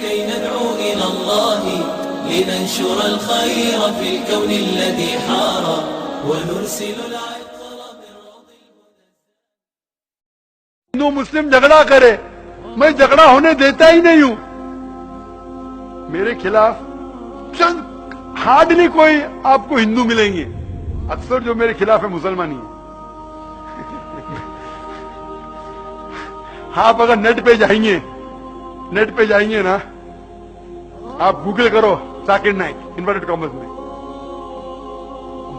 كي ندعو إلى الله لننشر الخير في الكون الذي حار ونرسل العطر بالرضا. ہندو مسلم جھگڑا کرے، میں جھگڑا ہونے دیتا ہی نہیں ہوں. میرے خلاف چند ہارڈلی کوئی آپ کو ہندو ملیں گے، اکثر جو میرے خلاف ہے مسلمان ہی ہیں. آپ اگر نیٹ پہ جائیں گے نا، آپ گوگل کرو ذاکر نائک انورٹڈ کامرس میں،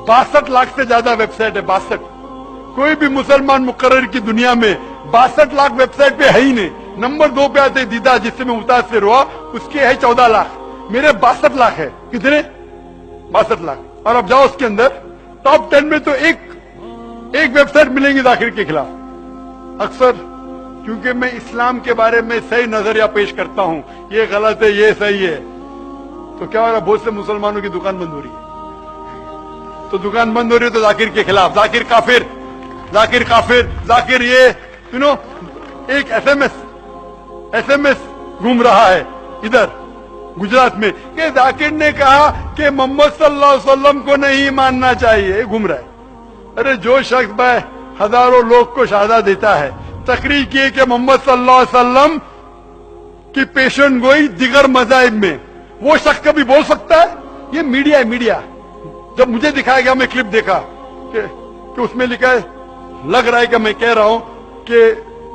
62 لاکھ سے زیادہ ویب سائٹ ہے. 62. کوئی بھی مسلمان مقرر کی دنیا میں 62 لاکھ ویب سائٹ پہ ہے ہی نہیں. نمبر 2 پہ آتے دیدا جس سے میں متاثر ہوا، اس کے ہے 14 لاکھ. میرے 62 لاکھ ہے. کتنے؟ 62 لاکھ. اور اب جاؤ اس کے اندر ٹاپ 10 میں تو ایک ویب سائٹ ملیں گی ذاکر کے خلاف. اکثر کیونکہ میں اسلام کے بارے میں صحیح نظریہ پیش کرتا ہوں، یہ غلط ہے یہ صحیح ہے، تو کیا ہو رہا ہے؟ بہت سے مسلمانوں کی دکان بند ہو رہی ہے. تو دکان بند ہو رہی ہے تو ذاکر کے خلاف، ذاکر کافر، ذاکر یہ ایک ایس ایم ایس گھوم رہا ہے ادھر گجرات میں کہ ذاکر نے کہا کہ محمد صلی اللہ علیہ وسلم کو نہیں ماننا چاہیے. گھوم رہا ہے. ارے جو شخص بھائی ہزاروں لوگ کو شہادت دیتا ہے، تقریر کیے کہ محمد صلی اللہ علیہ وسلم کی پیشن گوئی دیگر مذاہب میں، وہ شخص کبھی بول سکتا ہے؟ یہ میڈیا ہے. میڈیا جب مجھے دکھایا گیا، میں کلپ دیکھا کہ اس میں لکھا ہے، لگ رہا ہے کہ میں کہہ رہا ہوں کہ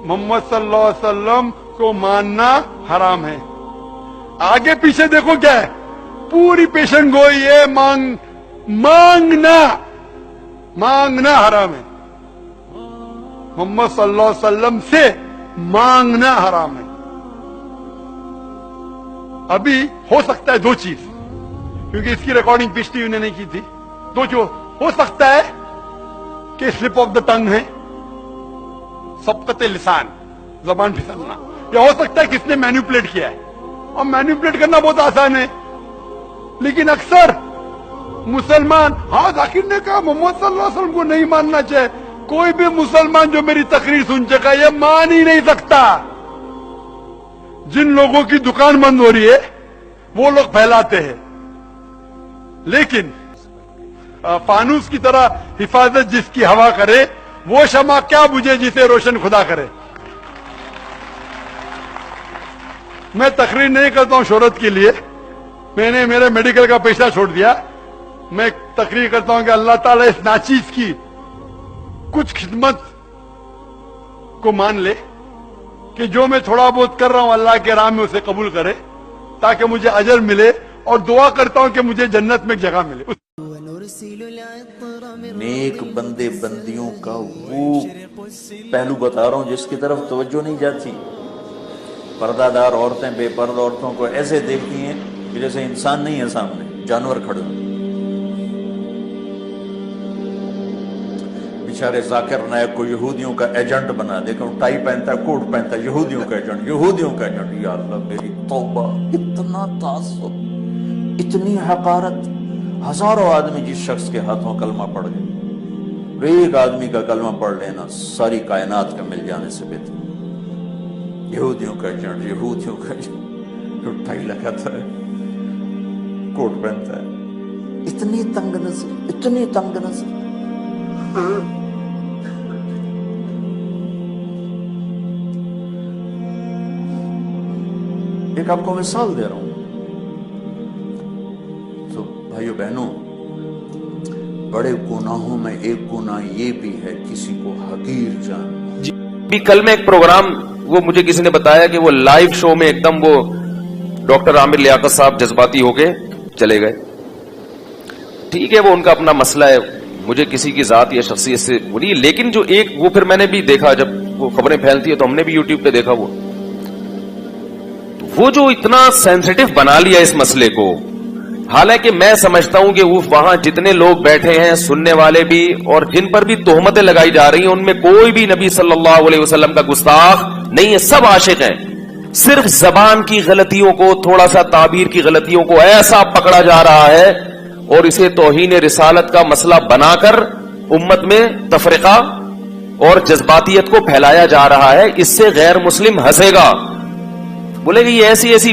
محمد صلی اللہ علیہ وسلم کو ماننا حرام ہے. آگے پیچھے دیکھو کیا ہے، پوری پیشن گوئی ہے، مانگنا حرام ہے. محمد صلی اللہ علیہ وسلم سے مانگنا حرام ہے. ابھی ہو سکتا ہے 2 چیز، کیونکہ اس کی ریکارڈنگ پچھلی انہوں نے کی تھی. 2 جو ہو سکتا ہے کہ سلپ آف دا ٹنگ ہے، سبقت لسان، زبان پھسلنا، یا ہو سکتا ہے کہ اس نے مینیپولیٹ کیا ہے. اور مینیپولیٹ کرنا بہت آسان ہے، لیکن اکثر مسلمان ذاکر نے کہا محمد صلی اللہ علیہ وسلم کو نہیں ماننا چاہیے. کوئی بھی مسلمان جو میری تقریر سن چکا یہ مان ہی نہیں سکتا. جن لوگوں کی دکان بند ہو رہی ہے وہ لوگ پھیلاتے ہیں، لیکن فانوس کی طرح حفاظت جس کی ہوا کرے، وہ شمع کیا بجھے جسے روشن خدا کرے. میں تقریر نہیں کرتا ہوں شہرت کے لیے، میں نے میرے میڈیکل کا پیشہ چھوڑ دیا. میں تقریر کرتا ہوں کہ اللہ تعالیٰ اس ناچیز کی کچھ خدمت کو مان لے کہ جو میں تھوڑا بہت کر رہا ہوں اللہ کے راہ میں اسے قبول کرے، تاکہ مجھے اجر ملے، اور دعا کرتا ہوں کہ مجھے جنت میں ایک جگہ ملے. نیک بندے بندیوں کا وہ پہلو بتا رہا ہوں جس کی طرف توجہ نہیں جاتی. پردہ دار عورتیں بے پردہ عورتوں کو ایسے دیکھتی ہیں کہ جیسے انسان نہیں ہے سامنے، جانور کھڑے ہیں. بیچارے ذاکر نائک کو یہودیوں کا ایجنٹ بنا دے، کہ ٹائی پہنتا ہے، کوٹ پہنتا ہے، یہودیوں کا ایجنٹ. یا اللہ میری توبہ، اتنا تعصب، اتنی حقارت. ہزاروں آدمی جس شخص کے ہاتھوں کلمہ پڑھ گئے، ایک آدمی کا کلمہ پڑھ لینا ساری کائنات کا مل جانے سے بہتر. یہودیوں کا ایجنٹ، جو ٹائی لگاتا ہے، کوٹ پہنتا ہے. اتنی تنگ نظر. ایک آپ کو مثال دے رہا ہوں. تو بھائیو بہنوں، بڑے گناہوں میں ایک گناہ یہ بھی ہے کسی کو حقیر جان. بھی کل میں ایک پروگرام وہ مجھے کسی نے بتایا کہ وہ لائیو شو میں ایک دم وہ ڈاکٹر عامر لیاقت صاحب جذباتی ہو کے چلے گئے. ٹھیک ہے، وہ ان کا اپنا مسئلہ ہے، مجھے کسی کی ذات یا شخصیت سے بری. لیکن جو ایک وہ پھر میں نے بھی دیکھا، جب وہ خبریں پھیلتی ہے تو ہم نے بھی یوٹیوب پہ دیکھا، وہ جو اتنا سینسیٹیو بنا لیا اس مسئلے کو. حالانکہ میں سمجھتا ہوں کہ وہاں جتنے لوگ بیٹھے ہیں سننے والے بھی اور جن پر بھی تہمتیں لگائی جا رہی ہیں، ان میں کوئی بھی نبی صلی اللہ علیہ وسلم کا گستاخ نہیں ہے، سب عاشق ہیں. صرف زبان کی غلطیوں کو، تھوڑا سا تعبیر کی غلطیوں کو ایسا پکڑا جا رہا ہے اور اسے توہین رسالت کا مسئلہ بنا کر امت میں تفرقہ اور جذباتیت کو پھیلایا جا رہا ہے. اس سے غیر مسلم ہنسے گا، بولے گا یہ ایسی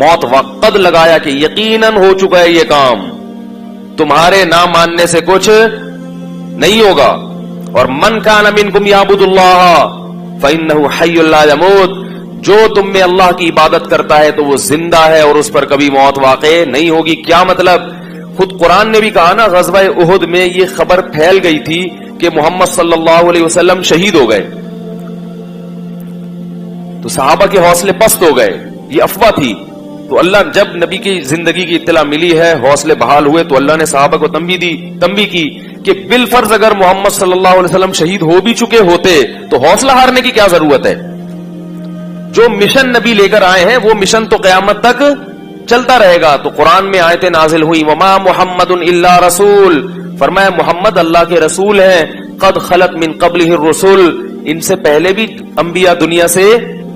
موت وقت لگایا کہ یقیناً ہو چکا ہے یہ کام، تمہارے نہ ماننے سے کچھ نہیں ہوگا. اور من کان منکم یعبد اللہ فانہ حی لا یموت، جو تم میں اللہ کی عبادت کرتا ہے تو وہ زندہ ہے اور اس پر کبھی موت واقع نہیں ہوگی. کیا مطلب؟ خود قرآن نے بھی کہا نا، غزوہ احد میں یہ خبر پھیل گئی تھی کہ محمد صلی اللہ علیہ وسلم شہید ہو گئے، تو صحابہ کے حوصلے پست ہو گئے، یہ افواہ تھی. تو اللہ جب نبی کی زندگی کی اطلاع ملی ہے، حوصلے بحال ہوئے، تو اللہ نے صحابہ کو تنبیہ کی کہ بالفرض اگر محمد صلی اللہ علیہ وسلم شہید ہو بھی چکے ہوتے تو حوصلہ ہارنے کی کیا ضرورت ہے؟ جو مشن نبی لے کر آئے ہیں وہ مشن تو قیامت تک چلتا رہے گا. تو قرآن میں آیتیں نازل ہوئی، وما محمد الا رسول، فرمایا محمد اللہ کے رسول ہیں، قد خلت من قبلہ الرسل، ان سے پہلے بھی انبیاء دنیا سے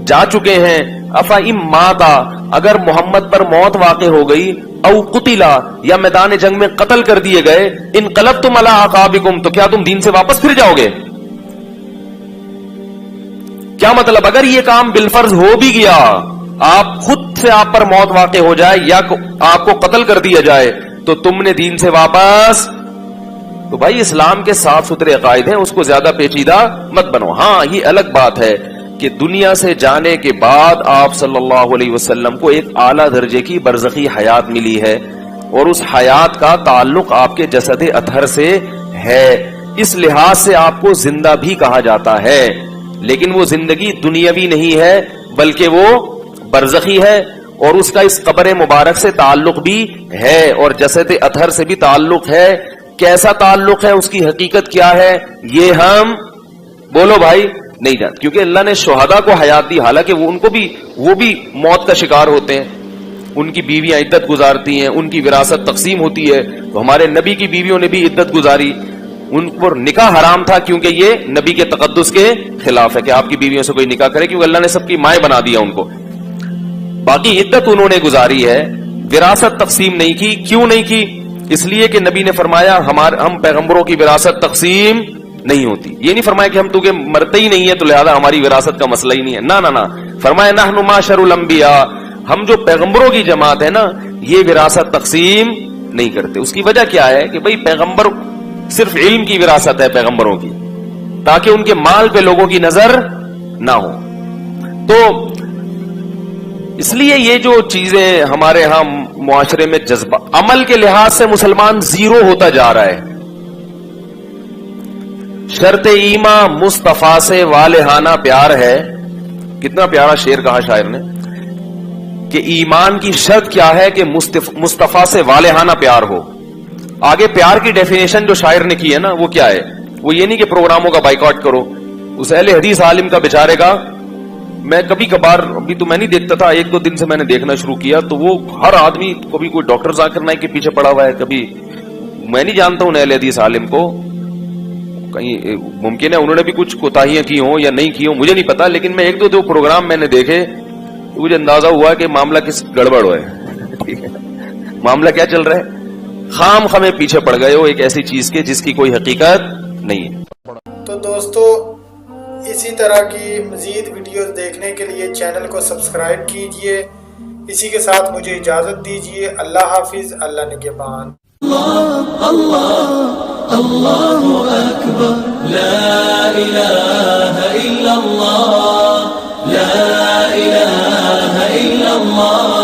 جا چکے ہیں. افا ام ماتا، اگر محمد پر موت واقع ہو گئی، او قتلا، یا میدان جنگ میں قتل کر دیے گئے، انقلبتم علی اعقابکم، تو کیا تم دین سے واپس پھر جاؤ گے؟ کیا مطلب؟ اگر یہ کام بالفرض ہو بھی گیا، آپ خود سے آپ پر موت واقع ہو جائے یا آپ کو قتل کر دیا جائے، تو تم نے دین سے واپس. تو بھائی اسلام کے صاف ستھرے عقائد ہیں، اس کو زیادہ پیچیدہ مت بنو. ہاں یہ الگ بات ہے کہ دنیا سے جانے کے بعد آپ صلی اللہ علیہ وسلم کو ایک اعلیٰ درجے کی برزخی حیات ملی ہے، اور اس حیات کا تعلق آپ کے جسد اطہر سے ہے، اس لحاظ سے آپ کو زندہ بھی کہا جاتا ہے. لیکن وہ زندگی دنیاوی نہیں ہے بلکہ وہ برزخی ہے، اور اس کا اس قبر مبارک سے تعلق بھی ہے اور جسد اطہر سے بھی تعلق ہے. کیسا تعلق ہے، اس کی حقیقت کیا ہے، یہ ہم بولو بھائی نہیں جانتے، کیونکہ اللہ نے شہداء کو حیات دی، حالانکہ وہ بھی موت کا شکار ہوتے ہیں، ان کی بیویاں عدت گزارتی ہیں، ان کی وراثت تقسیم ہوتی ہے. تو ہمارے نبی کی بیویوں نے بھی عدت گزاری، ان پر نکاح حرام تھا کیونکہ یہ نبی کے تقدس کے خلاف ہے کہ آپ کی بیویوں سے کوئی نکاح کرے، کیونکہ اللہ نے سب کی مائیں بنا دیا ان کو. باقی عدت انہوں نے گزاری ہے، وراثت تقسیم نہیں کی. کیوں نہیں کی؟ اس لیے کہ نبی نے فرمایا ہم پیغمبروں کی وراثت تقسیم نہیں ہوتی. یہ نہیں فرمایا کہ ہم تو مرتے ہی نہیں ہے تو لہذا ہماری وراثت کا مسئلہ ہی نہیں ہے، نہ فرمایا نحن معاشر الانبیاء، ہم جو پیغمبروں کی جماعت ہے نا، یہ وراثت تقسیم نہیں کرتے. اس کی وجہ کیا ہے کہ بھئی پیغمبر صرف علم کی وراثت ہے پیغمبروں کی، تاکہ ان کے مال پہ لوگوں کی نظر نہ ہو. تو اس لیے یہ جو چیزیں ہمارے ہاں معاشرے میں جذبہ، عمل کے لحاظ سے مسلمان زیرو ہوتا جا رہا ہے. شرط ایمان مصطفیٰ سے والہانہ پیار ہے. کتنا پیارا شعر کہا شاعر نے کہ ایمان کی شرط کیا ہے کہ مصطفیٰ سے والہانہ پیار ہو. آگے پیار کی ڈیفینیشن جو شاعر نے کی ہے نا، وہ کیا ہے؟ وہ یہ نہیں کہ پروگراموں کا بائیکاٹ کرو. اس اہل حدیث عالم کا بیچارے کا میں کبھی کبھار، ابھی تو میں نہیں دیکھتا تھا، ایک دو دن سے میں نے دیکھنا شروع کیا، تو وہ ہر آدمی کبھی کوئی ڈاکٹر ذاکر نائک کے پیچھے پڑا ہوا ہے، کبھی میں نہیں جانتا ہوں اہل حدیث عالم کو، کہیں ممکن ہے انہوں نے بھی کچھ کوتاہیاں کی ہوں یا نہیں کی ہوں، مجھے نہیں پتا. لیکن میں ایک دو پروگرام میں نے دیکھے تو مجھے اندازہ ہوا کہ معاملہ کس گڑبڑ ہوا ہے. ٹھیک ہے، معاملہ کیا چل رہا ہے؟ خام خامے پیچھے پڑ گئے ہو ایک ایسی چیز کے جس کی کوئی حقیقت نہیں ہے. تو دوستو اسی طرح کی مزید ویڈیوز دیکھنے کے لیے چینل کو سبسکرائب کیجئے. اسی کے ساتھ مجھے اجازت دیجئے. اللہ حافظ. اللہ نگہبان. اللہ اکبر، لا الہ الا اللہ، لا الہ الا اللہ.